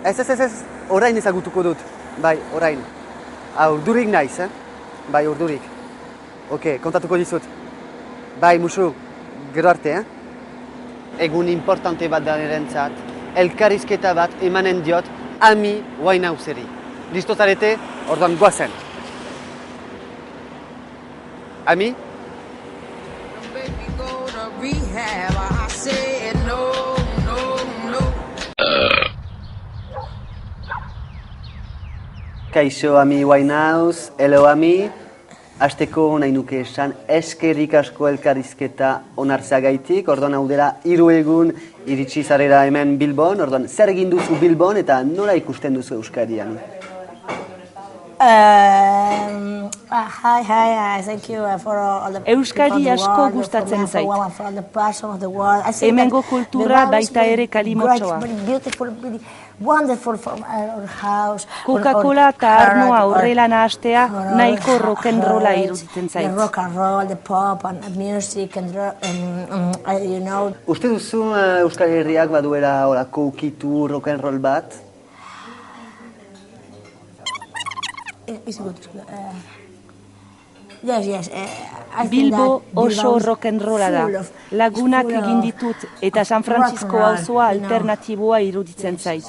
Ez, orain ezagutuko dut. Bai, orain. Urdurik naiz, Bai, urdurik. Ok, kontatuko dizut. Bai, musu, gero arte, Egun importante bat da nirentzat, elkarrizketa bat emanen diot Amy Winehouseri. Listo zarete, orduan goazen. Amy? Kaixo, Amy Winehouse, hello, Amy. Azteko nahi nuke esan eskerrik asko elkarrizketa onartzeagaitik, orduan hau dela 3 egun iritsi zarela hemen Bilbon, orduan zer egin duzu Bilbon eta nola ikusten duzu Euskadian? Euskadi asko gustatzen zait. Hemengo kultura baita ere kalimotxoa. Coca-Cola eta arnoa horrela nahastea nahiko rock'n'rolla iruditzen zait. Uste duzu Euskal Herriak baduela horako ukitu rock'n'roll bat? Bilbo oso rock'n'rolla da. Lagunak egin ditut eta San Francisco auzoa alternatiboa iruditzen zait.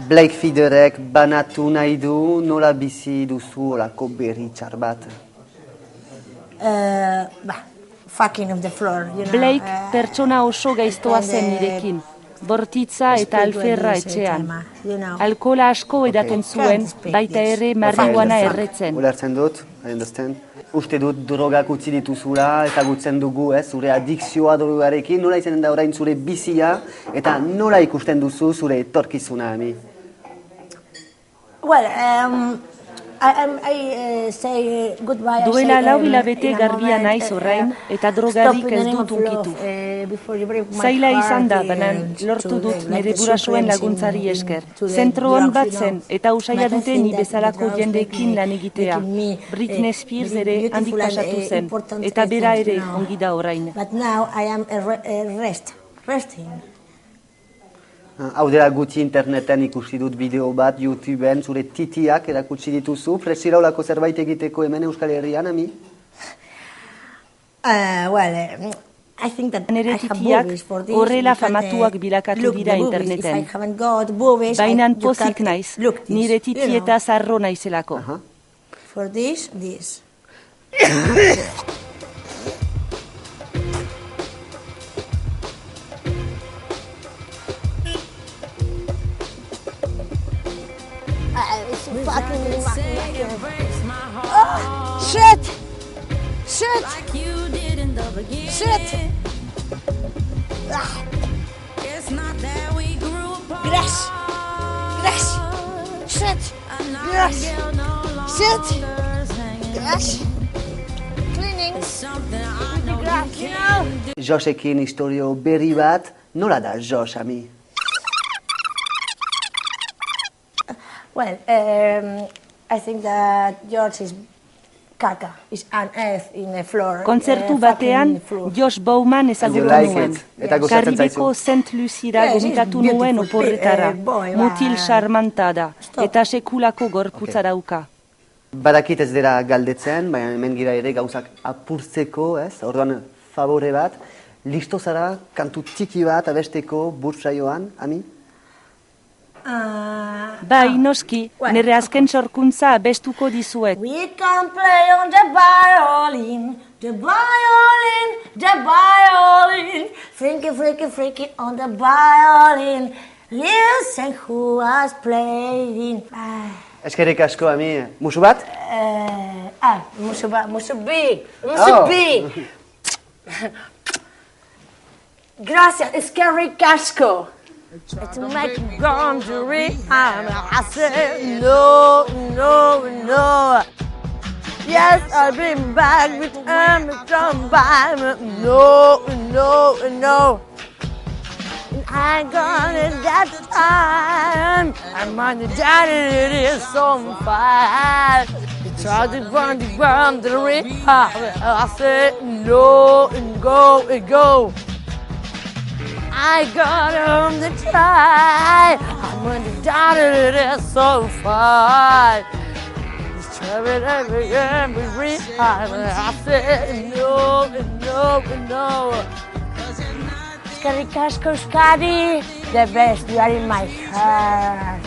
Blake Fiederek banatu nahi du, nola bizi duzu olako berri txar bat? Blake pertsona oso gaiztoa zen nirekin. Bortitza eta alferra etxean. Alkola asko edaten zuen, baita ere marihuana erretzen. Ulertzen dut, uste dut drogak utzi dituzula eta gutzen dugu, zure adikzioa drogarekin, nola izanen da orain zure bizia eta nola ikusten duzu zure etorkizuna, Amy? Duela 4 hilabete garbia naiz orain eta drogarik ez dut unkitu. Zaila izan da, banan lortu dut nire gurasoen laguntzari esker. Zentroan bat zen eta usaila dute ni bezalako jendeekin lan egitea. Britney Spears ere handik pasatu zen eta bera ere ongi da orain. Hau dela gutxi interneten ikusi dut bideo bat, YouTubeen, zure titiak erakutsi dituzu. Presira olako zerbait egiteko hemen Euskal Herrian, Amy? Nire titiak horrela famatuak bilakatu dira interneten. Bainan pozik naiz, nire titieta zarro naizelako. For this. Shit! Grass. Cleaning. Grass, you know. Joshekin historio berri bat, nola da Josh, Amy? I think that George is caca, is an earth in the floor. Kontzertu batean, Josh Bauman ezagutu nuen. Karibeko St. Lucira gomitatu nuen oporretara. Mutil charmanta da, eta sekulako gorputza dauka. Badakit ez dira galdetzen, baina hemen gira ere gauzak apurtzeko, ez? Orduan, favore bat, listo zara kantu txiki bat abesteko burtsaioan, Ami? Bai, noski, nire azken sorkuntza abestuko dizuet. We can play on the violin, the violin, the violin. Freaky, freaky, freaky on the violin. Listen who was playing. Eskerrik asko, Ami. Musu bat? Musu bi. Gracias, eskerrik asko. To make you gone to I said no. Yes, I've been back with from by. No. And I got it that time. I'm on the daddy, it is on fire. You tried to run the ground to the I said no, and go. I got him to try. I'm on the daddy, it is so far. He's trying every I said no. Eskerrik asko, Euskadi, the best, you are in my heart.